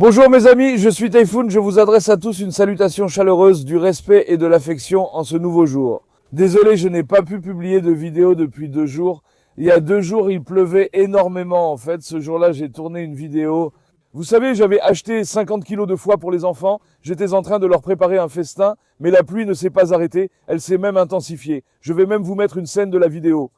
Bonjour mes amis, je suis Typhoon, je vous adresse à tous une salutation chaleureuse du respect et de l'affection en ce nouveau jour. Désolé, je n'ai pas pu publier de vidéo depuis 2 jours. Il y a 2 jours, il pleuvait énormément en fait. Ce jour-là, j'ai tourné une vidéo. Vous savez, j'avais acheté 50 kilos de foie pour les enfants. J'étais en train de leur préparer un festin, mais la pluie ne s'est pas arrêtée. Elle s'est même intensifiée. Je vais même vous mettre une scène de la vidéo.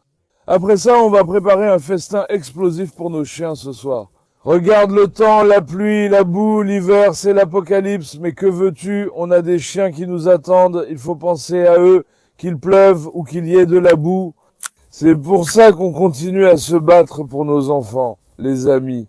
Après ça, on va préparer un festin explosif pour nos chiens ce soir. Regarde le temps, la pluie, la boue, l'hiver, c'est l'apocalypse. Mais que veux-tu? On a des chiens qui nous attendent. Il faut penser à eux, qu'il pleuve ou qu'il y ait de la boue. C'est pour ça qu'on continue à se battre pour nos enfants, les amis.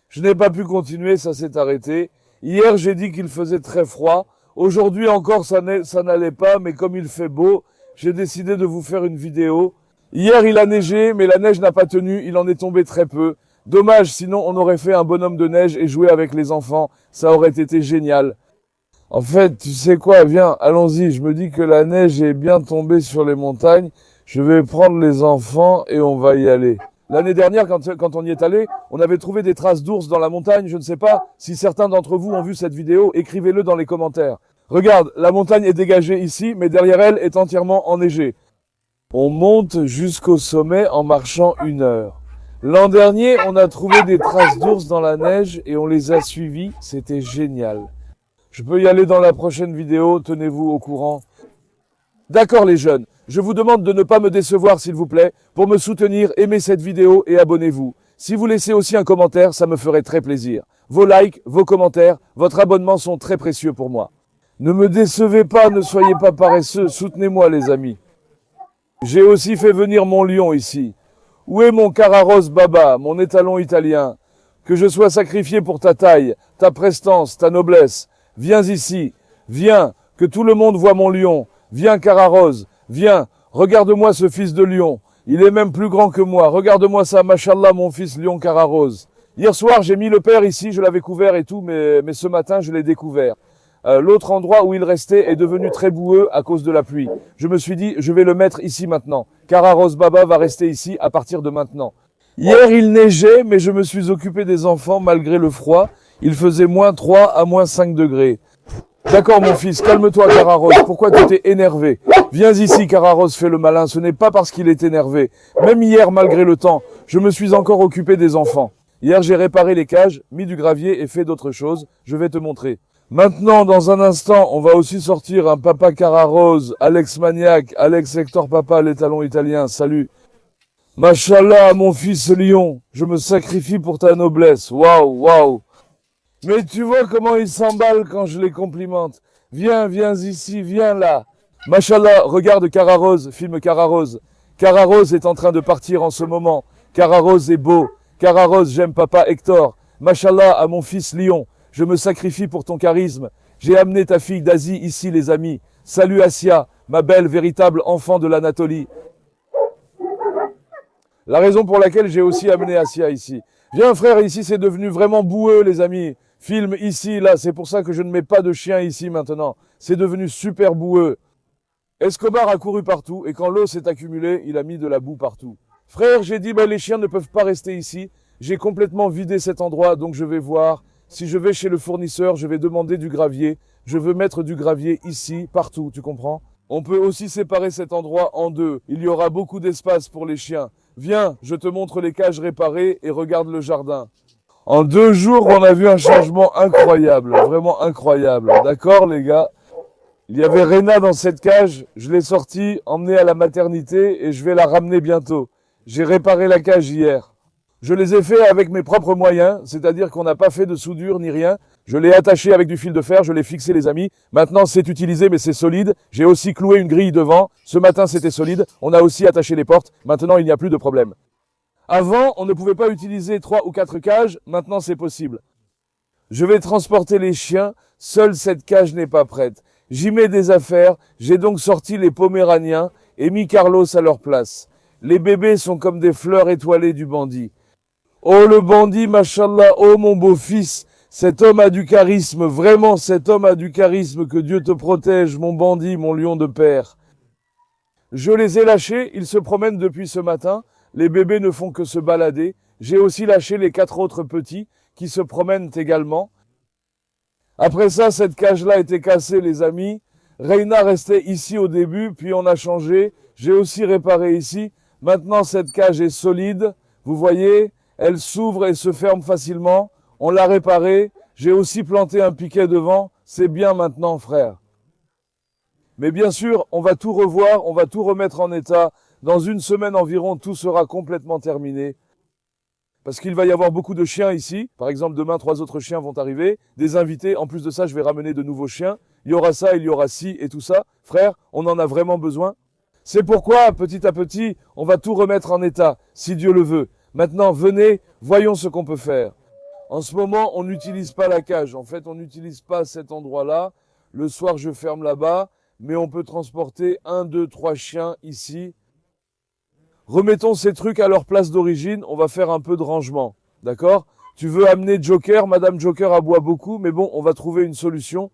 Je n'ai pas pu continuer, ça s'est arrêté. Hier, j'ai dit qu'il faisait très froid. Aujourd'hui encore, ça n'allait pas, mais comme il fait beau, j'ai décidé de vous faire une vidéo. Hier, il a neigé, mais la neige n'a pas tenu. Il en est tombé très peu. Dommage, sinon on aurait fait un bonhomme de neige et joué avec les enfants. Ça aurait été génial. En fait, tu sais quoi, viens, allons-y. Je me dis que la neige est bien tombée sur les montagnes. Je vais prendre les enfants et on va y aller. L'année dernière, quand on y est allé, on avait trouvé des traces d'ours dans la montagne. Je ne sais pas si certains d'entre vous ont vu cette vidéo. Écrivez-le dans les commentaires. Regarde, la montagne est dégagée ici, mais derrière elle est entièrement enneigée. On monte jusqu'au sommet en marchant 1 heure. L'an dernier, on a trouvé des traces d'ours dans la neige et on les a suivis. C'était génial. Je peux y aller dans la prochaine vidéo, tenez-vous au courant. D'accord les jeunes, je vous demande de ne pas me décevoir s'il vous plaît. Pour me soutenir, aimez cette vidéo et abonnez-vous. Si vous laissez aussi un commentaire, ça me ferait très plaisir. Vos likes, vos commentaires, votre abonnement sont très précieux pour moi. Ne me décevez pas, ne soyez pas paresseux, soutenez-moi les amis. J'ai aussi fait venir mon lion ici. Où est mon Cararos Baba, mon étalon italien? Que je sois sacrifié pour ta taille, ta prestance, ta noblesse. Viens ici, viens, que tout le monde voit mon lion. Viens Cararos, viens, regarde-moi ce fils de lion. Il est même plus grand que moi, regarde-moi ça, machallah mon fils lion Cararos. Hier soir j'ai mis le père ici, je l'avais couvert et tout, mais ce matin je l'ai découvert. L'autre endroit où il restait est devenu très boueux à cause de la pluie. Je me suis dit, je vais le mettre ici maintenant. Cararos Baba va rester ici à partir de maintenant. Hier, il neigeait, mais je me suis occupé des enfants malgré le froid. Il faisait -3 à -5 degrés. D'accord, mon fils, calme-toi, Cararos. Pourquoi tu t'es énervé? Viens ici, Cararos, fais le malin. Ce n'est pas parce qu'il est énervé. Même hier, malgré le temps, je me suis encore occupé des enfants. Hier, j'ai réparé les cages, mis du gravier et fait d'autres choses. Je vais te montrer. Maintenant, dans un instant, on va aussi sortir un Papa Cararos, Alex Maniac, Alex Hector Papa, l'étalon italien, salut. Machallah, mon fils lion, je me sacrifie pour ta noblesse, waouh, waouh. Mais tu vois comment il s'emballe quand je les complimente. Viens, viens ici, viens là. Machallah, regarde Cararos, filme Cararos. Cararos est en train de partir en ce moment. Cararos est beau. Cararos, j'aime Papa Hector. Machallah à mon fils lion. Je me sacrifie pour ton charisme. J'ai amené ta fille d'Asie ici, les amis. Salut Assia, ma belle véritable enfant de l'Anatolie. La raison pour laquelle j'ai aussi amené Assia ici. Viens frère, ici c'est devenu vraiment boueux les amis. Filme ici, là, c'est pour ça que je ne mets pas de chien ici maintenant. C'est devenu super boueux. Escobar a couru partout et quand l'eau s'est accumulée, il a mis de la boue partout. Frère, j'ai dit, les chiens ne peuvent pas rester ici. J'ai complètement vidé cet endroit, donc je vais voir. Si je vais chez le fournisseur, je vais demander du gravier. Je veux mettre du gravier ici, partout, tu comprends? On peut aussi séparer cet endroit en 2. Il y aura beaucoup d'espace pour les chiens. Viens, je te montre les cages réparées et regarde le jardin. En 2 jours, on a vu un changement incroyable, vraiment incroyable. D'accord, les gars? Il y avait Rena dans cette cage. Je l'ai sortie, emmenée à la maternité et je vais la ramener bientôt. J'ai réparé la cage hier. Je les ai fait avec mes propres moyens, c'est-à-dire qu'on n'a pas fait de soudure ni rien. Je l'ai attaché avec du fil de fer, je l'ai fixé les amis. Maintenant c'est utilisé mais c'est solide. J'ai aussi cloué une grille devant. Ce matin c'était solide. On a aussi attaché les portes. Maintenant il n'y a plus de problème. Avant on ne pouvait pas utiliser 3 ou 4 cages. Maintenant c'est possible. Je vais transporter les chiens. Seule cette cage n'est pas prête. J'y mets des affaires. J'ai donc sorti les Poméraniens et mis Carlos à leur place. Les bébés sont comme des fleurs étoilées du bandit. Oh le bandit, machallah, oh mon beau-fils, cet homme a du charisme, vraiment cet homme a du charisme, que Dieu te protège, mon bandit, mon lion de père. Je les ai lâchés, ils se promènent depuis ce matin, les bébés ne font que se balader. J'ai aussi lâché les 4 autres petits qui se promènent également. Après ça, cette cage-là était cassée, les amis. Reina restait ici au début, puis on a changé. J'ai aussi réparé ici. Maintenant, cette cage est solide. Vous voyez, elle s'ouvre et se ferme facilement. On l'a réparée. J'ai aussi planté un piquet devant. C'est bien maintenant, frère. Mais bien sûr, on va tout revoir, on va tout remettre en état. Dans une semaine environ, tout sera complètement terminé. Parce qu'il va y avoir beaucoup de chiens ici. Par exemple, demain, 3 autres chiens vont arriver. Des invités. En plus de ça, je vais ramener de nouveaux chiens. Il y aura ça, il y aura ci et tout ça. Frère, on en a vraiment besoin. C'est pourquoi, petit à petit, on va tout remettre en état, si Dieu le veut. Maintenant, venez, voyons ce qu'on peut faire. En ce moment, on n'utilise pas la cage. En fait, on n'utilise pas cet endroit-là. Le soir, je ferme là-bas. Mais on peut transporter 1, 2, 3 chiens ici. Remettons ces trucs à leur place d'origine, on va faire un peu de rangement, d'accord? Tu veux amener Joker, Madame Joker aboie beaucoup, mais bon, on va trouver une solution.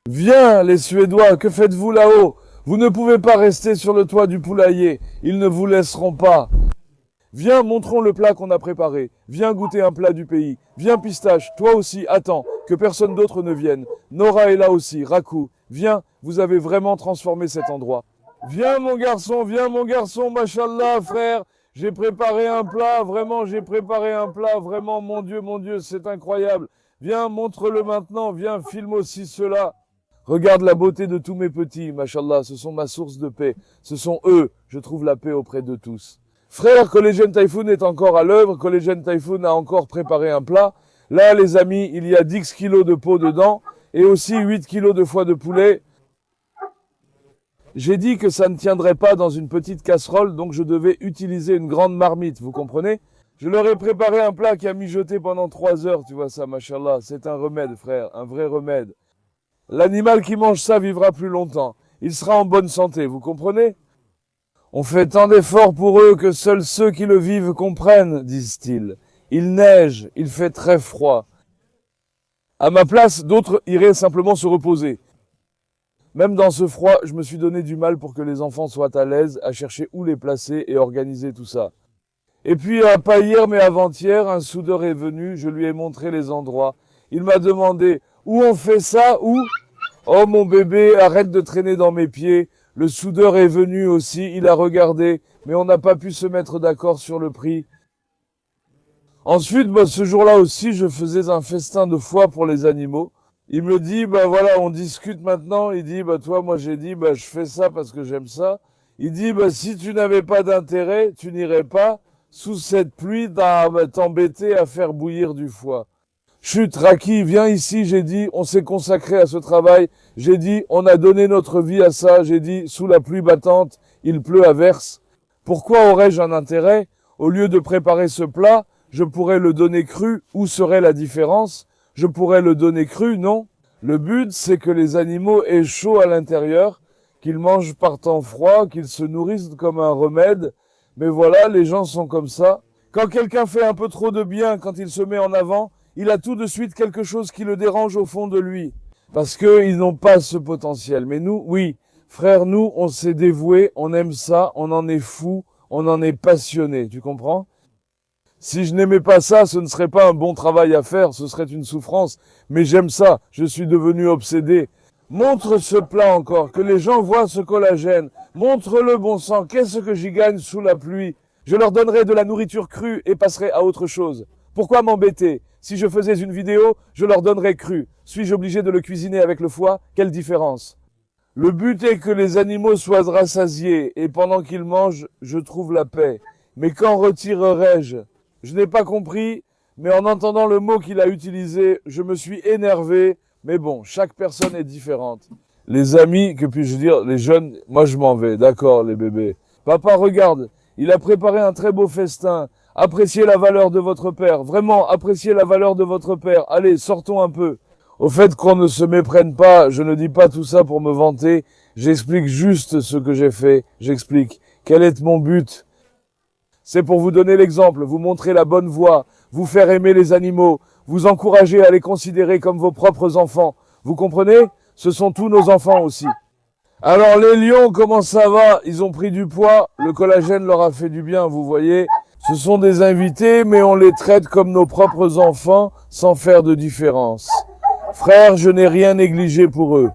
Viens, les Suédois, que faites-vous là-haut? Vous ne pouvez pas rester sur le toit du poulailler, ils ne vous laisseront pas. Viens, montrons le plat qu'on a préparé. Viens goûter un plat du pays. Viens, Pistache, toi aussi, attends, que personne d'autre ne vienne. Nora est là aussi, Raku. Viens, vous avez vraiment transformé cet endroit. Viens mon garçon, machallah frère, j'ai préparé un plat, vraiment j'ai préparé un plat, vraiment mon Dieu, c'est incroyable. Viens, montre-le maintenant, viens, filme aussi cela. Regarde la beauté de tous mes petits, machallah, ce sont ma source de paix, ce sont eux, je trouve la paix auprès de tous. Frère, Collégien Typhoon est encore à l'œuvre, Collégien Typhoon a encore préparé un plat. Là les amis, il y a 10 kilos de peau dedans et aussi 8 kilos de foie de poulet. J'ai dit que ça ne tiendrait pas dans une petite casserole, donc je devais utiliser une grande marmite, vous comprenez? Je leur ai préparé un plat qui a mijoté pendant 3 heures, tu vois ça, machallah. C'est un remède, frère, un vrai remède. L'animal qui mange ça vivra plus longtemps. Il sera en bonne santé, vous comprenez? On fait tant d'efforts pour eux que seuls ceux qui le vivent comprennent, disent-ils. Il neige, il fait très froid. À ma place, d'autres iraient simplement se reposer. Même dans ce froid, je me suis donné du mal pour que les enfants soient à l'aise, à chercher où les placer et organiser tout ça. Et puis, pas hier mais avant-hier, un soudeur est venu, je lui ai montré les endroits. Il m'a demandé, où on fait ça, où? Oh mon bébé, arrête de traîner dans mes pieds. Le soudeur est venu aussi, il a regardé, mais on n'a pas pu se mettre d'accord sur le prix. Ensuite, ce jour-là aussi, je faisais un festin de foie pour les animaux. Il me dit, voilà, on discute maintenant. Il dit, toi, moi j'ai dit, je fais ça parce que j'aime ça. Il dit, si tu n'avais pas d'intérêt, tu n'irais pas sous cette pluie t'embêter à faire bouillir du foie. Chut, Raki, viens ici, j'ai dit, on s'est consacré à ce travail. J'ai dit, on a donné notre vie à ça. J'ai dit, sous la pluie battante, il pleut à verse. Pourquoi aurais-je un intérêt? Au lieu de préparer ce plat, je pourrais le donner cru. Où serait la différence? Je pourrais le donner cru, non? Le but, c'est que les animaux aient chaud à l'intérieur, qu'ils mangent par temps froid, qu'ils se nourrissent comme un remède. Mais voilà, les gens sont comme ça. Quand quelqu'un fait un peu trop de bien, quand il se met en avant, il a tout de suite quelque chose qui le dérange au fond de lui. Parce qu'ils n'ont pas ce potentiel. Mais nous, oui, frère, nous, on s'est dévoués, on aime ça, on en est fou, on en est passionné. Tu comprends? Si je n'aimais pas ça, ce ne serait pas un bon travail à faire, ce serait une souffrance. Mais j'aime ça, je suis devenu obsédé. Montre ce plat encore, que les gens voient ce collagène. Montre-le, bon sang, qu'est-ce que j'y gagne sous la pluie? Je leur donnerai de la nourriture crue et passerai à autre chose. Pourquoi m'embêter? Si je faisais une vidéo, je leur donnerais cru. Suis-je obligé de le cuisiner avec le foie? Quelle différence? Le but est que les animaux soient rassasiés, et pendant qu'ils mangent, je trouve la paix. Mais qu'en retirerai-je? Je n'ai pas compris, mais en entendant le mot qu'il a utilisé, je me suis énervé. Mais bon, chaque personne est différente. Les amis, que puis-je dire, les jeunes, moi je m'en vais, d'accord les bébés. Papa, regarde, il a préparé un très beau festin. Appréciez la valeur de votre père, vraiment, appréciez la valeur de votre père. Allez, sortons un peu. Au fait qu'on ne se méprenne pas, je ne dis pas tout ça pour me vanter, j'explique juste ce que j'ai fait, j'explique. Quel est mon but? C'est pour vous donner l'exemple, vous montrer la bonne voie, vous faire aimer les animaux, vous encourager à les considérer comme vos propres enfants. Vous comprenez? Ce sont tous nos enfants aussi. Alors les lions, comment ça va? Ils ont pris du poids, le collagène leur a fait du bien, vous voyez. Ce sont des invités, mais on les traite comme nos propres enfants, sans faire de différence. Frère, je n'ai rien négligé pour eux.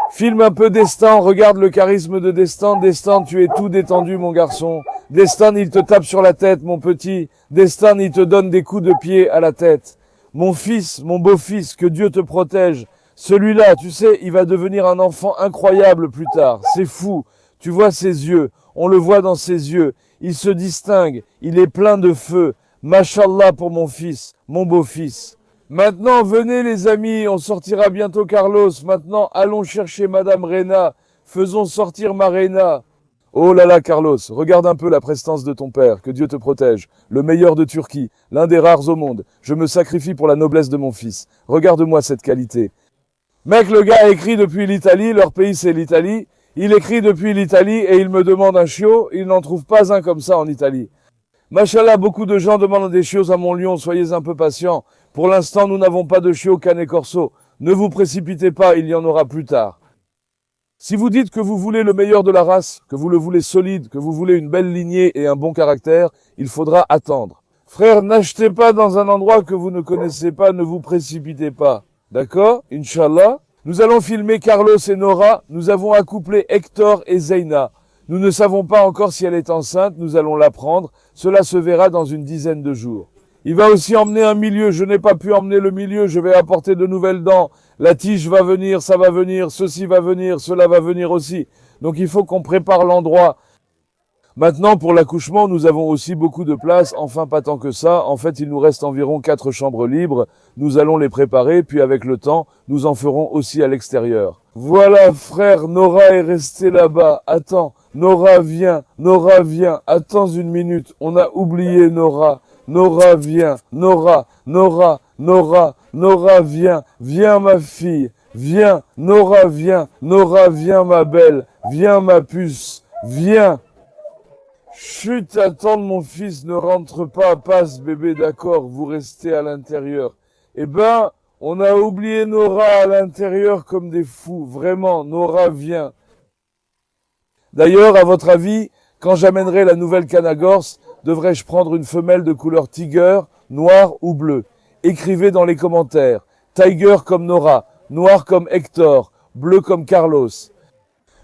Filme un peu Destin, regarde le charisme de Destin. Destin, tu es tout détendu, mon garçon. Destin, il te tape sur la tête, mon petit. Destin, il te donne des coups de pied à la tête. Mon fils, mon beau-fils, que Dieu te protège. Celui-là, tu sais, il va devenir un enfant incroyable plus tard. C'est fou. Tu vois ses yeux. On le voit dans ses yeux. Il se distingue. Il est plein de feu. Mashallah pour mon fils, mon beau-fils. Maintenant, venez les amis, on sortira bientôt Carlos. Maintenant, allons chercher Madame Reina. Faisons sortir ma Reina. Oh là là, Carlos, regarde un peu la prestance de ton père, que Dieu te protège. Le meilleur de Turquie, l'un des rares au monde. Je me sacrifie pour la noblesse de mon fils. Regarde-moi cette qualité. Mec, le gars écrit depuis l'Italie, leur pays c'est l'Italie. Il écrit depuis l'Italie et il me demande un chiot. Il n'en trouve pas un comme ça en Italie. Machallah, beaucoup de gens demandent des chiots à Montlion, soyez un peu patients. Pour l'instant, nous n'avons pas de chiot Canet Corso. Ne vous précipitez pas, il y en aura plus tard. Si vous dites que vous voulez le meilleur de la race, que vous le voulez solide, que vous voulez une belle lignée et un bon caractère, il faudra attendre. Frère, n'achetez pas dans un endroit que vous ne connaissez pas, ne vous précipitez pas. D'accord? Inch'Allah. Nous allons filmer Carlos et Nora. Nous avons accouplé Hector et Zeina. Nous ne savons pas encore si elle est enceinte, nous allons l'apprendre. Cela se verra dans une dizaine de jours. Il va aussi emmener un milieu, je n'ai pas pu emmener le milieu, je vais apporter de nouvelles dents. La tige va venir, ça va venir, ceci va venir, cela va venir aussi. Donc il faut qu'on prépare l'endroit. Maintenant, pour l'accouchement, nous avons aussi beaucoup de place, enfin pas tant que ça. En fait, il nous reste environ 4 chambres libres. Nous allons les préparer, puis avec le temps, nous en ferons aussi à l'extérieur. Voilà, frère, Nora est restée là-bas. Attends, Nora, viens, attends une minute, on a oublié Nora. Nora, viens, Nora, viens ma fille, viens, Nora, viens ma belle, viens ma puce, viens. Chut, attends mon fils, ne rentre pas, passe bébé, d'accord, vous restez à l'intérieur. Eh ben, on a oublié Nora à l'intérieur comme des fous, vraiment, Nora, viens. D'ailleurs, à votre avis, quand j'amènerai la nouvelle canne à gorse, devrais-je prendre une femelle de couleur tiger, noire ou bleue? Écrivez dans les commentaires. Tiger comme Nora, noir comme Hector, bleu comme Carlos.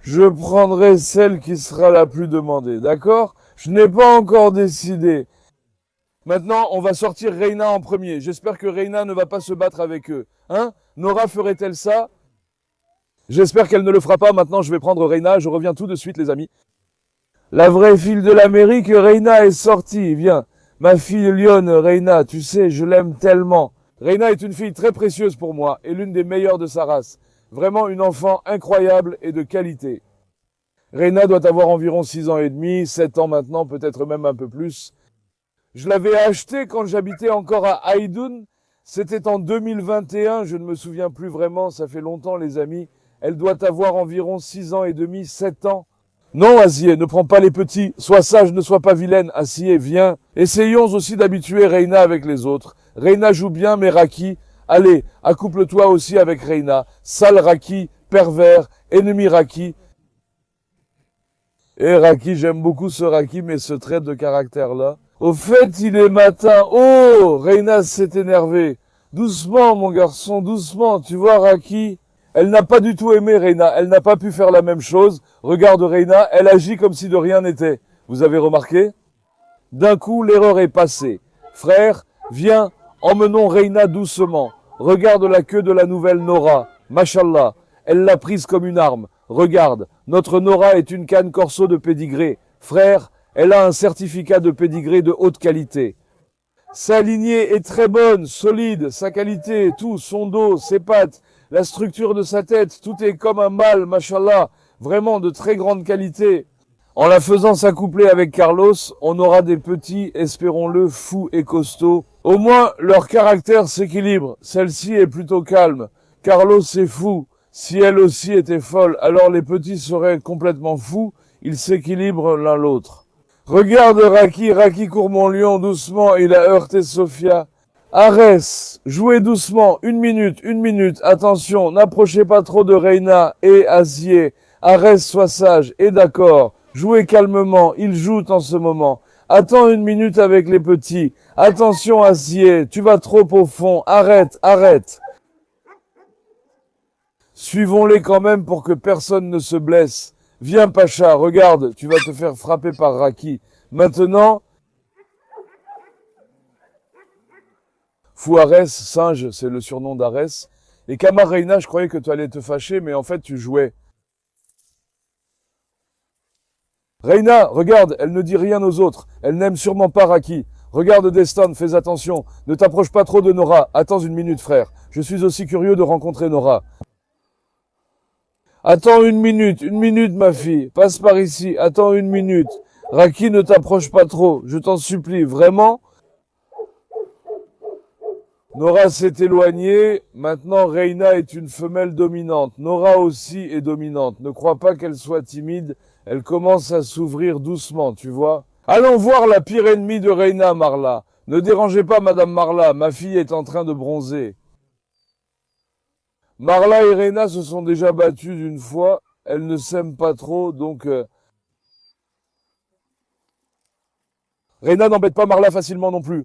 Je prendrai celle qui sera la plus demandée, d'accord? Je n'ai pas encore décidé. Maintenant, on va sortir Reina en premier. J'espère que Reina ne va pas se battre avec eux. Hein? Nora ferait-elle ça? J'espère qu'elle ne le fera pas. Maintenant, je vais prendre Reina. Je reviens tout de suite, les amis. La vraie fille de l'Amérique, Reina est sortie. Viens. Ma fille lionne, Reina, tu sais, je l'aime tellement. Reina est une fille très précieuse pour moi et l'une des meilleures de sa race. Vraiment une enfant incroyable et de qualité. Reina doit avoir environ 6 ans et demi, 7 ans maintenant, peut-être même un peu plus. Je l'avais achetée quand j'habitais encore à Aïdoun. C'était en 2021, je ne me souviens plus vraiment, ça fait longtemps les amis. Elle doit avoir environ 6 ans et demi, 7 ans. Non, Asier, ne prends pas les petits. Sois sage, ne sois pas vilaine. Asier, viens. Essayons aussi d'habituer Reina avec les autres. Reina joue bien, mais Raki, allez, accouple-toi aussi avec Reina. Sale Raki, pervers, ennemi Raki. Et Raki, j'aime beaucoup ce Raki, mais ce trait de caractère-là. Au fait, il est matin. Oh, Reina s'est énervée. Doucement, mon garçon, doucement. Tu vois, Raki, elle n'a pas du tout aimé Reina. Elle n'a pas pu faire la même chose. Regarde Reina, elle agit comme si de rien n'était. Vous avez remarqué? D'un coup, l'erreur est passée. Frère, viens, emmenons Reina doucement. Regarde la queue de la nouvelle Nora. Mashallah, elle l'a prise comme une arme. Regarde, notre Nora est une canne corso de pédigré. Frère, elle a un certificat de pédigré de haute qualité. Sa lignée est très bonne, solide, sa qualité, tout, son dos, ses pattes, la structure de sa tête, tout est comme un mâle, mashallah, vraiment de très grande qualité. En la faisant s'accoupler avec Carlos, on aura des petits, espérons-le, fous et costauds. Au moins, leur caractère s'équilibre. Celle-ci est plutôt calme. Carlos est fou. Si elle aussi était folle, alors les petits seraient complètement fous. Ils s'équilibrent l'un l'autre. Regarde Raki court mon lion, doucement, il a heurté Sophia. Arès, jouez doucement, une minute, attention, n'approchez pas trop de Reina et Asier. Arès, sois sage, et d'accord, jouez calmement, ils jouent en ce moment. Attends une minute avec les petits. Attention Asier, tu vas trop au fond, arrête. Suivons-les quand même pour que personne ne se blesse. Viens, Pacha, regarde, tu vas te faire frapper par Raki. Maintenant, Fouarès, singe, c'est le surnom d'Arès. Et Kamar Reina, je croyais que tu allais te fâcher, mais en fait, tu jouais. Reina, regarde, elle ne dit rien aux autres. Elle n'aime sûrement pas Raki. Regarde Destin, fais attention. Ne t'approche pas trop de Nora. Attends une minute, frère. Je suis aussi curieux de rencontrer Nora. Attends une minute, ma fille. Passe par ici. Attends une minute. Raki, ne t'approche pas trop. Je t'en supplie, vraiment. Nora s'est éloignée. Maintenant, Reina est une femelle dominante. Nora aussi est dominante. Ne crois pas qu'elle soit timide. Elle commence à s'ouvrir doucement, tu vois. Allons voir la pire ennemie de Reina, Marla. Ne dérangez pas Madame Marla. Ma fille est en train de bronzer. Marla et Reina se sont déjà battues d'une fois. Elles ne s'aiment pas trop, donc... Reina n'embête pas Marla facilement non plus.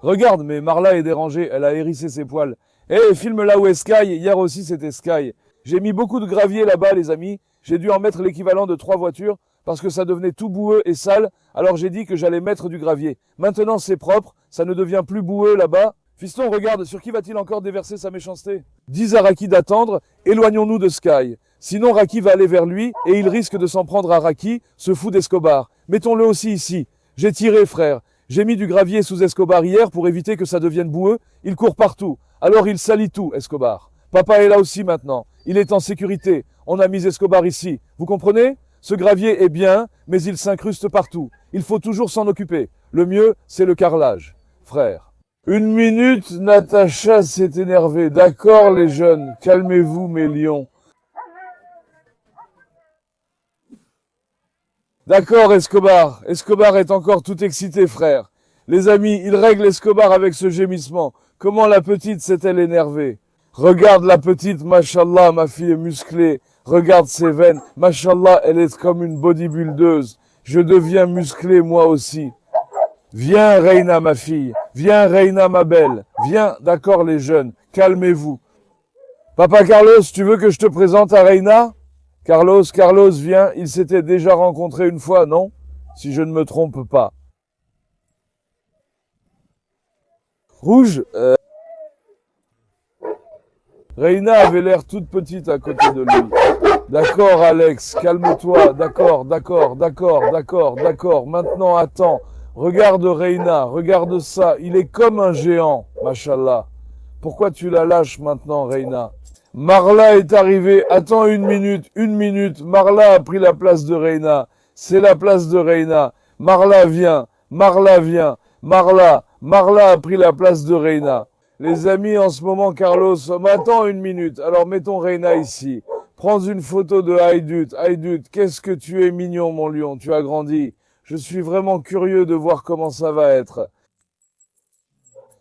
Regarde, mais Marla est dérangée. Elle a hérissé ses poils. Eh, filme là où est Sky. Hier aussi, c'était Sky. J'ai mis beaucoup de gravier là-bas, les amis. J'ai dû en mettre l'équivalent de 3 voitures parce que ça devenait tout boueux et sale. Alors j'ai dit que j'allais mettre du gravier. Maintenant, c'est propre. Ça ne devient plus boueux là-bas. Fiston, regarde, sur qui va-t-il encore déverser sa méchanceté? Dis à Raki d'attendre, éloignons-nous de Sky. Sinon, Raki va aller vers lui et il risque de s'en prendre à Raki, ce fou d'Escobar. Mettons-le aussi ici. J'ai tiré, frère. J'ai mis du gravier sous Escobar hier pour éviter que ça devienne boueux. Il court partout. Alors il salit tout, Escobar. Papa est là aussi maintenant. Il est en sécurité. On a mis Escobar ici. Vous comprenez? Ce gravier est bien, mais il s'incruste partout. Il faut toujours s'en occuper. Le mieux, c'est le carrelage. Frère. Une minute, Natacha s'est énervée. D'accord, les jeunes, calmez-vous, mes lions. D'accord, Escobar. Escobar est encore tout excité, frère. Les amis, il règle Escobar avec ce gémissement. Comment la petite s'est-elle énervée? Regarde la petite, mashallah, ma fille est musclée. Regarde ses veines. Mashallah, elle est comme une bodybuildeuse. Je deviens musclé moi aussi. Viens, Reina, ma fille. Viens, Reina, ma belle. Viens, d'accord, les jeunes. Calmez-vous. Papa Carlos, tu veux que je te présente à Reina? Carlos, viens. Ils s'étaient déjà rencontrés une fois, non? Si je ne me trompe pas. Rouge, Reina avait l'air toute petite à côté de lui. D'accord, Alex, calme-toi. D'accord. Maintenant, attends. Regarde Reina, regarde ça. Il est comme un géant, machallah. Pourquoi tu la lâches maintenant, Reina? Marla est arrivée. Attends une minute. Marla a pris la place de Reina. C'est la place de Reina. Marla vient. Marla a pris la place de Reina. Les amis, en ce moment, Carlos, attends une minute. Alors, mettons Reina ici. Prends une photo de Haïdut. Haïdut, qu'est-ce que tu es mignon, mon lion. Tu as grandi. Je suis vraiment curieux de voir comment ça va être.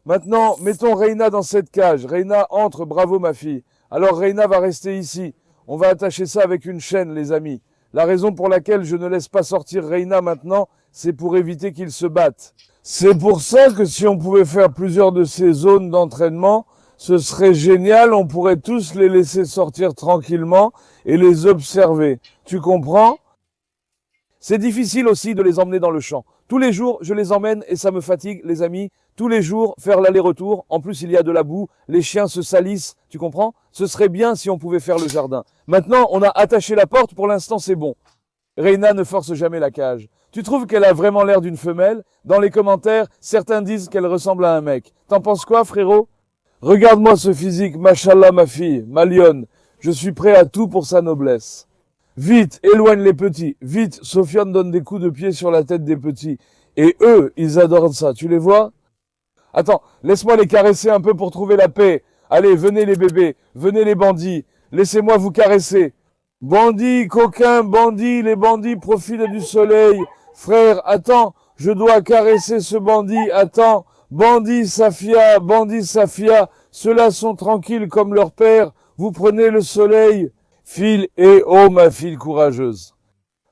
Maintenant, mettons Reina dans cette cage. Reina, entre, bravo ma fille. Alors Reina va rester ici. On va attacher ça avec une chaîne, les amis. La raison pour laquelle je ne laisse pas sortir Reina maintenant, c'est pour éviter qu'ils se battent. C'est pour ça que si on pouvait faire plusieurs de ces zones d'entraînement, ce serait génial. On pourrait tous les laisser sortir tranquillement et les observer. Tu comprends ? C'est difficile aussi de les emmener dans le champ. Tous les jours, je les emmène et ça me fatigue, les amis. Tous les jours, faire l'aller-retour. En plus, il y a de la boue. Les chiens se salissent. Tu comprends? Ce serait bien si on pouvait faire le jardin. Maintenant, on a attaché la porte. Pour l'instant, c'est bon. Reina ne force jamais la cage. Tu trouves qu'elle a vraiment l'air d'une femelle? Dans les commentaires, certains disent qu'elle ressemble à un mec. T'en penses quoi, frérot? Regarde-moi ce physique. Mashallah, ma fille. Ma lionne. Je suis prêt à tout pour sa noblesse. Vite, éloigne les petits. Vite, Sofiane donne des coups de pied sur la tête des petits. Et eux, ils adorent ça. Tu les vois? Attends, laisse-moi les caresser un peu pour trouver la paix. Allez, venez les bébés. Venez les bandits. Laissez-moi vous caresser. Bandits, coquins, bandits, les bandits profitent du soleil. Frère, attends, je dois caresser ce bandit. Attends, bandit Safia, ceux-là sont tranquilles comme leur père. Vous prenez le soleil. File et oh ma fille courageuse.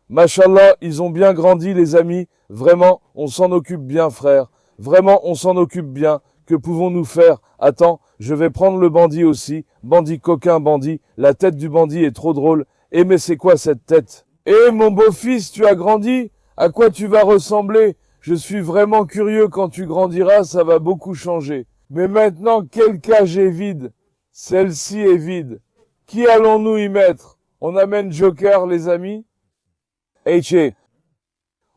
Machallah, ils ont bien grandi les amis. Vraiment, on s'en occupe bien frère. Vraiment, on s'en occupe bien. Que pouvons-nous faire? Attends, Je vais prendre le bandit aussi. Bandit coquin, bandit. La tête du bandit est trop drôle. Eh mais c'est quoi cette tête? Eh mon beau-fils, tu as grandi? À quoi tu vas ressembler? Je suis vraiment curieux, quand tu grandiras, ça va beaucoup changer. Mais maintenant, quelle cage est vide? Celle-ci est vide. Qui allons-nous y mettre? On amène Joker, les amis? H.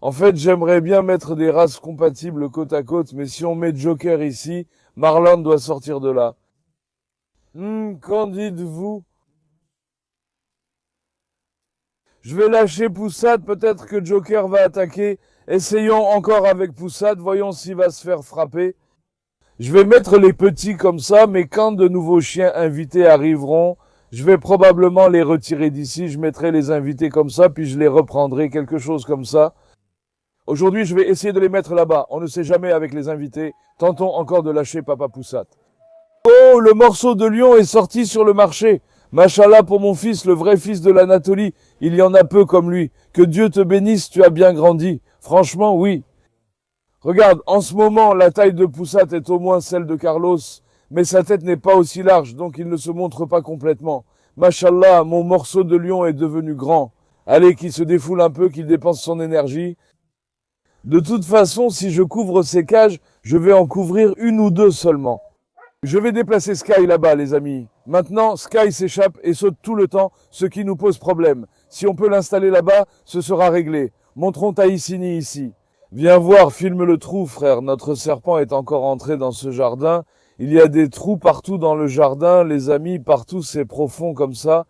En fait, j'aimerais bien mettre des races compatibles côte à côte, mais si on met Joker ici, Marlon doit sortir de là. Qu'en dites-vous? Je vais lâcher Poussade, peut-être que Joker va attaquer. Essayons encore avec Poussade, voyons s'il va se faire frapper. Je vais mettre les petits comme ça, mais quand de nouveaux chiens invités arriveront, je vais probablement les retirer d'ici. Je mettrai les invités comme ça, puis je les reprendrai, quelque chose comme ça. Aujourd'hui, je vais essayer de les mettre là-bas. On ne sait jamais avec les invités. Tentons encore de lâcher Papa Poussade. Oh, le morceau de lion est sorti sur le marché. Machallah pour mon fils, le vrai fils de l'Anatolie. Il y en a peu comme lui. Que Dieu te bénisse, tu as bien grandi. Franchement, oui. Regarde, en ce moment, la taille de Poussade est au moins celle de Carlos, mais sa tête n'est pas aussi large, donc il ne se montre pas complètement. Machallah, mon morceau de lion est devenu grand. Allez, qu'il se défoule un peu, qu'il dépense son énergie. De toute façon, si je couvre ces cages, je vais en couvrir une ou deux seulement. Je vais déplacer Sky là-bas, les amis. Maintenant, Sky s'échappe et saute tout le temps, ce qui nous pose problème. Si on peut l'installer là-bas, ce sera réglé. Montrons Taïsini ici. Viens voir, filme le trou, frère. Notre serpent est encore entré dans ce jardin. Il y a des trous partout dans le jardin, les amis, partout, c'est profond comme ça.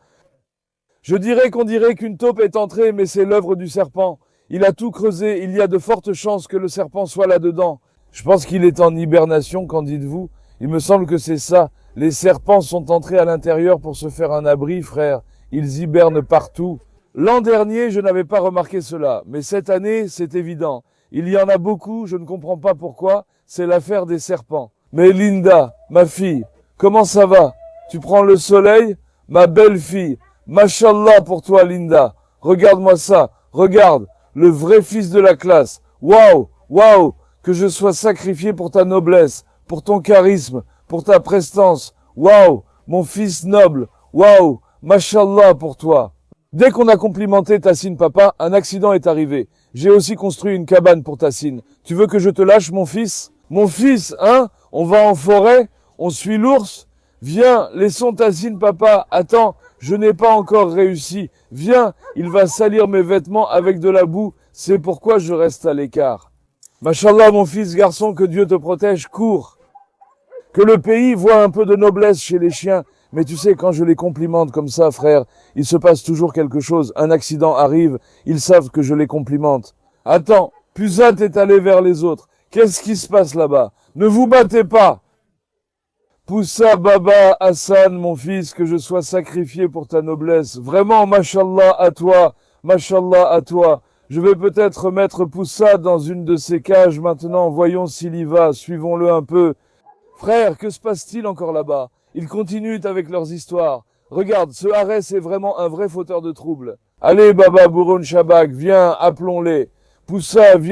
Je dirais qu'on dirait qu'une taupe est entrée, mais c'est l'œuvre du serpent. Il a tout creusé, il y a de fortes chances que le serpent soit là-dedans. Je pense qu'il est en hibernation, qu'en dites-vous? Il me semble que c'est ça. Les serpents sont entrés à l'intérieur pour se faire un abri, frère. Ils hibernent partout. L'an dernier, je n'avais pas remarqué cela, mais cette année, c'est évident. Il y en a beaucoup, je ne comprends pas pourquoi, c'est l'affaire des serpents. Mais Linda, ma fille, comment ça va? Tu prends le soleil? Ma belle fille, Machallah pour toi, Linda. Regarde-moi ça, regarde, le vrai fils de la classe. Waouh, waouh, que je sois sacrifié pour ta noblesse, pour ton charisme, pour ta prestance. Waouh, mon fils noble. Waouh, Machallah pour toi. Dès qu'on a complimenté Tassine papa, un accident est arrivé. J'ai aussi construit une cabane pour Tassine. Tu veux que je te lâche, mon fils? Mon fils, hein? On va en forêt? On suit l'ours? Viens, laissons Tassine papa. Attends, je n'ai pas encore réussi. Viens, il va salir mes vêtements avec de la boue. C'est pourquoi je reste à l'écart. Machallah, mon fils garçon, que Dieu te protège, cours. Que le pays voit un peu de noblesse chez les chiens. Mais tu sais, quand je les complimente comme ça, frère, il se passe toujours quelque chose. Un accident arrive, ils savent que je les complimente. Attends, Poussade est allé vers les autres. Qu'est-ce qui se passe là-bas? Ne vous battez pas! Poussa Baba Hassan, mon fils, que je sois sacrifié pour ta noblesse. Vraiment, Machallah à toi, Machallah à toi. Je vais peut-être mettre Poussa dans une de ces cages maintenant. Voyons s'il y va, suivons-le un peu. Frère, que se passe-t-il encore là-bas? Ils continuent avec leurs histoires. Regarde, ce Harès est vraiment un vrai fauteur de troubles. Allez, Baba Bouroun Shabak, viens, appelons-les. Poussade,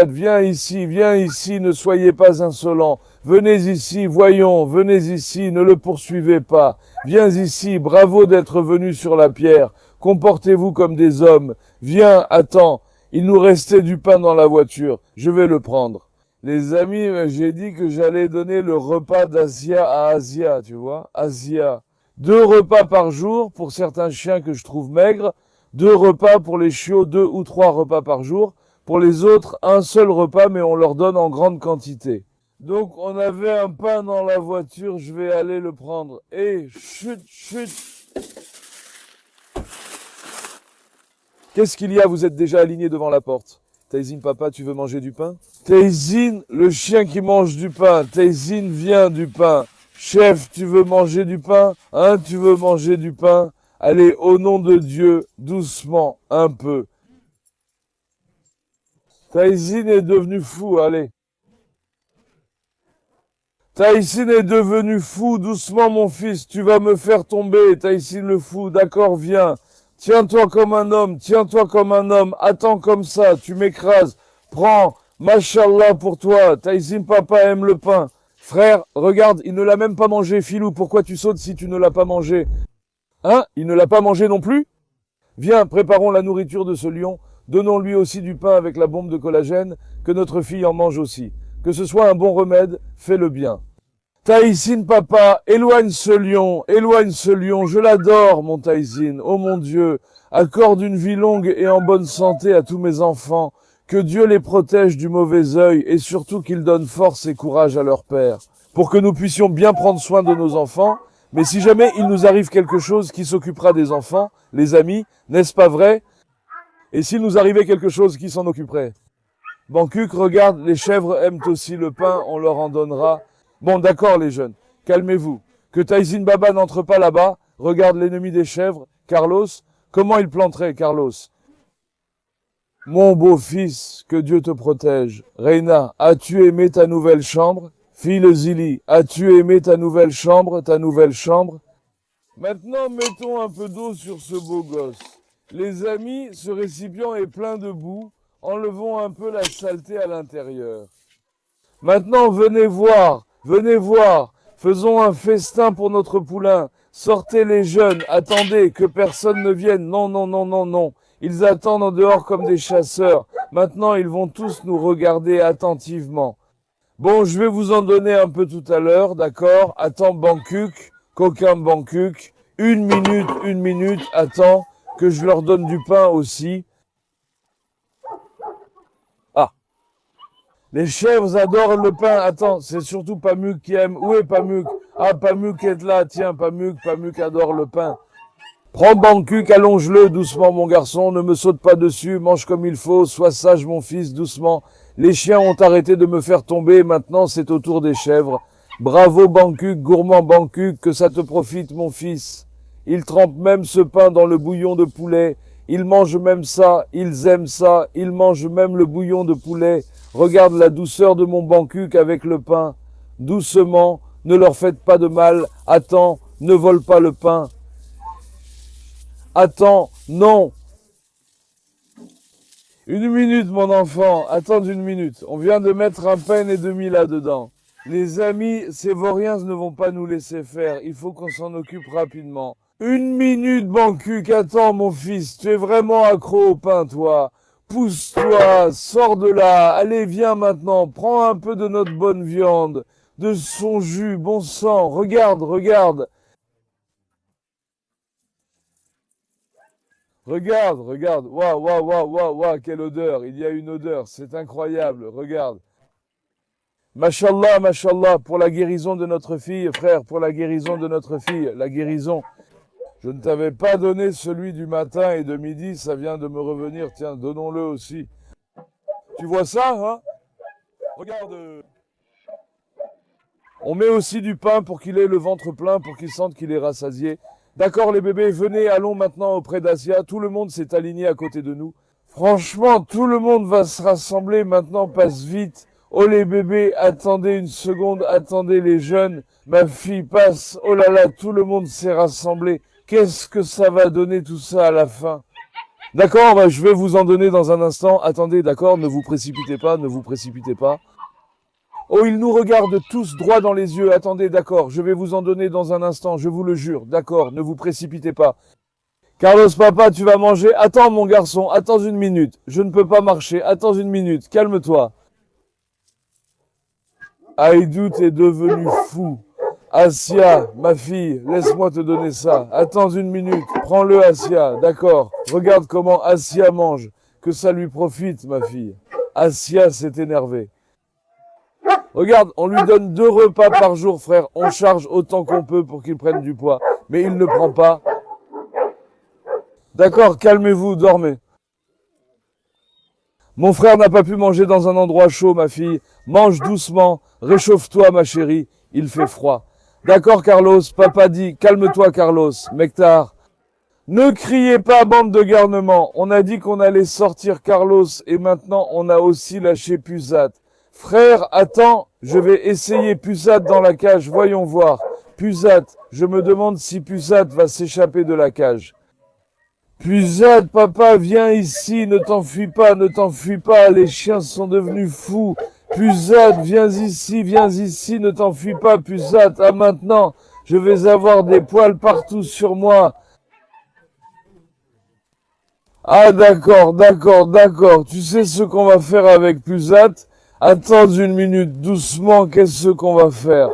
viens ici, ne soyez pas insolent. Venez ici, voyons, venez ici, ne le poursuivez pas. Viens ici, bravo d'être venu sur la pierre. Comportez-vous comme des hommes. Viens, attends, il nous restait du pain dans la voiture. Je vais le prendre. Les amis, j'ai dit que j'allais donner le repas d'Asia à Asia, tu vois, Asia. 2 repas par jour pour certains chiens que je trouve maigres, 2 repas pour les chiots, 2 ou 3 repas par jour. Pour les autres, un seul repas, mais on leur donne en grande quantité. Donc, on avait un pain dans la voiture, je vais aller le prendre. Et chut, chut. Qu'est-ce qu'il y a? Vous êtes déjà aligné devant la porte. Taïsine, papa, tu veux manger du pain? Taïsine, le chien qui mange du pain. Taïsine, viens du pain. Chef, tu veux manger du pain? Hein, tu veux manger du pain? Allez, au nom de Dieu, doucement, un peu. Taïsine est devenu fou, allez. Taïsine est devenu fou, doucement mon fils, tu vas me faire tomber, Taïsine le fou, d'accord, viens. Tiens-toi comme un homme, attends comme ça, tu m'écrases. Prends, Machallah pour toi, Taïsine papa aime le pain. Frère, regarde, il ne l'a même pas mangé, Filou, pourquoi tu sautes si tu ne l'as pas mangé? Hein? Il ne l'a pas mangé non plus? Viens, préparons la nourriture de ce lion, donnons-lui aussi du pain avec la bombe de collagène, que notre fille en mange aussi. Que ce soit un bon remède, fais-le bien. Taïsine, papa, éloigne ce lion, je l'adore, mon Taïsine, oh mon Dieu, accorde une vie longue et en bonne santé à tous mes enfants, que Dieu les protège du mauvais œil et surtout qu'il donne force et courage à leur père, pour que nous puissions bien prendre soin de nos enfants, mais si jamais il nous arrive quelque chose, qui s'occupera des enfants, les amis, n'est-ce pas vrai? Et s'il nous arrivait quelque chose, qui s'en occuperait? Bancuc, regarde, les chèvres aiment aussi le pain, on leur en donnera. Bon, d'accord les jeunes, calmez-vous. Que Taïsine Baba n'entre pas là-bas, regarde l'ennemi des chèvres, Carlos. Comment il planterait, Carlos? Mon beau-fils, que Dieu te protège. Reina, as-tu aimé ta nouvelle chambre? Fille Zili, as-tu aimé ta nouvelle chambre, Maintenant, mettons un peu d'eau sur ce beau gosse. Les amis, ce récipient est plein de boue. Enlevons un peu la saleté à l'intérieur. Maintenant, venez voir. Faisons un festin pour notre poulain. Sortez les jeunes, attendez, que personne ne vienne. Non, non, non, non, non. Ils attendent en dehors comme des chasseurs. Maintenant, ils vont tous nous regarder attentivement. Bon, je vais vous en donner un peu tout à l'heure, d'accord? Attends, Bancuc, coquin Bancuc. Une minute, attends, que je leur donne du pain aussi. Ah, les chèvres adorent le pain. Attends, c'est surtout Pamuc qui aime. Où est Pamuc? Ah, Pamuc est là, tiens, Pamuc adore le pain. Prends Bancuc, allonge-le doucement, mon garçon, ne me saute pas dessus, mange comme il faut, sois sage, mon fils, doucement. Les chiens ont arrêté de me faire tomber, maintenant c'est au tour des chèvres. Bravo Bancuc, gourmand Bancuc, que ça te profite, mon fils. Ils trempent même ce pain dans le bouillon de poulet. Ils mangent même ça, ils aiment ça, ils mangent même le bouillon de poulet. Regarde la douceur de mon Bancuc avec le pain. Doucement, ne leur faites pas de mal. Attends, ne vole pas le pain. Attends, non. Une minute, mon enfant. Attends une minute. On vient de mettre un pain et demi là-dedans. Les amis, ces vauriens ne vont pas nous laisser faire. Il faut qu'on s'en occupe rapidement. Une minute, Bancuc. Attends, mon fils. Tu es vraiment accro au pain, toi. Pousse-toi. Sors de là. Allez, viens maintenant. Prends un peu de notre bonne viande. De son jus. Bon sang. Regarde. Regarde, waouh, quelle odeur, il y a une odeur, c'est incroyable, regarde. Mashallah, pour la guérison de notre fille, frère, pour la guérison de notre fille, la guérison. Je ne t'avais pas donné celui du matin et de midi, ça vient de me revenir, tiens, donnons-le aussi. Tu vois ça, hein? Regarde. On met aussi du pain pour qu'il ait le ventre plein, pour qu'il sente qu'il est rassasié. D'accord les bébés, venez, allons maintenant auprès d'Asia. Tout le monde s'est aligné à côté de nous. Franchement, tout le monde va se rassembler maintenant, passe vite. Oh les bébés, attendez une seconde, attendez les jeunes. Ma fille passe, oh là là, tout le monde s'est rassemblé. Qu'est-ce que ça va donner tout ça à la fin? D'accord, bah, je vais vous en donner dans un instant. Attendez, d'accord, ne vous précipitez pas. Oh, ils nous regardent tous droit dans les yeux. Attendez, d'accord, je vais vous en donner dans un instant, je vous le jure. D'accord, ne vous précipitez pas. Carlos, papa, tu vas manger. Attends, mon garçon, attends une minute. Je ne peux pas marcher. Attends une minute, calme-toi. Aïdou est devenu fou. Asia, ma fille, laisse-moi te donner ça. Attends une minute, prends-le, Asia. D'accord, regarde comment Asia mange. Que ça lui profite, ma fille. Asia s'est énervée. Regarde, on lui donne 2 repas par jour, frère. On charge autant qu'on peut pour qu'il prenne du poids. Mais il ne prend pas. D'accord, calmez-vous, dormez. Mon frère n'a pas pu manger dans un endroit chaud, ma fille. Mange doucement. Réchauffe-toi, ma chérie. Il fait froid. D'accord, Carlos. Papa dit, calme-toi, Carlos. Mektar. Ne criez pas, bande de garnements. On a dit qu'on allait sortir Carlos et maintenant on a aussi lâché Pusat. Frère, attends, je vais essayer Pusat dans la cage, voyons voir. Pusat, je me demande si Pusat va s'échapper de la cage. Pusat, papa, viens ici, ne t'enfuis pas, les chiens sont devenus fous. Pusat, viens ici, ne t'enfuis pas, Pusat. Ah maintenant, je vais avoir des poils partout sur moi. Ah d'accord. Tu sais ce qu'on va faire avec Pusat? Attends une minute, doucement, qu'est-ce qu'on va faire?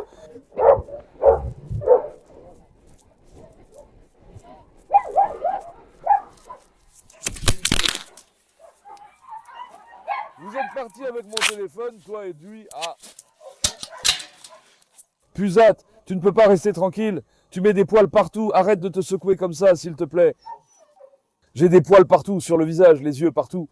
Vous êtes parti avec mon téléphone, toi et lui. Ah, Pusat, tu ne peux pas rester tranquille. Tu mets des poils partout. Arrête de te secouer comme ça, s'il te plaît. J'ai des poils partout, sur le visage, les yeux partout.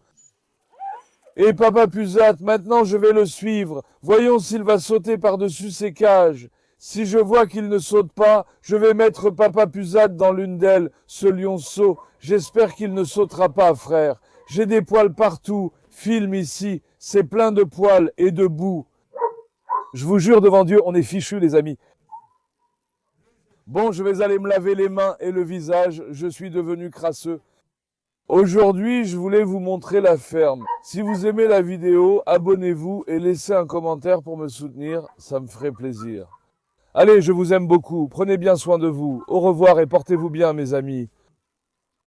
Et papa Pusat, maintenant je vais le suivre. Voyons s'il va sauter par-dessus ces cages. Si je vois qu'il ne saute pas, je vais mettre papa Pusat dans l'une d'elles, ce lionceau. J'espère qu'il ne sautera pas, frère. J'ai des poils partout. Filme ici. C'est plein de poils et de boue. Je vous jure devant Dieu, on est fichus, les amis. Bon, je vais aller me laver les mains et le visage. Je suis devenu crasseux. Aujourd'hui, je voulais vous montrer la ferme. Si vous aimez la vidéo, abonnez-vous et laissez un commentaire pour me soutenir, ça me ferait plaisir. Allez, je vous aime beaucoup, prenez bien soin de vous. Au revoir et portez-vous bien, mes amis.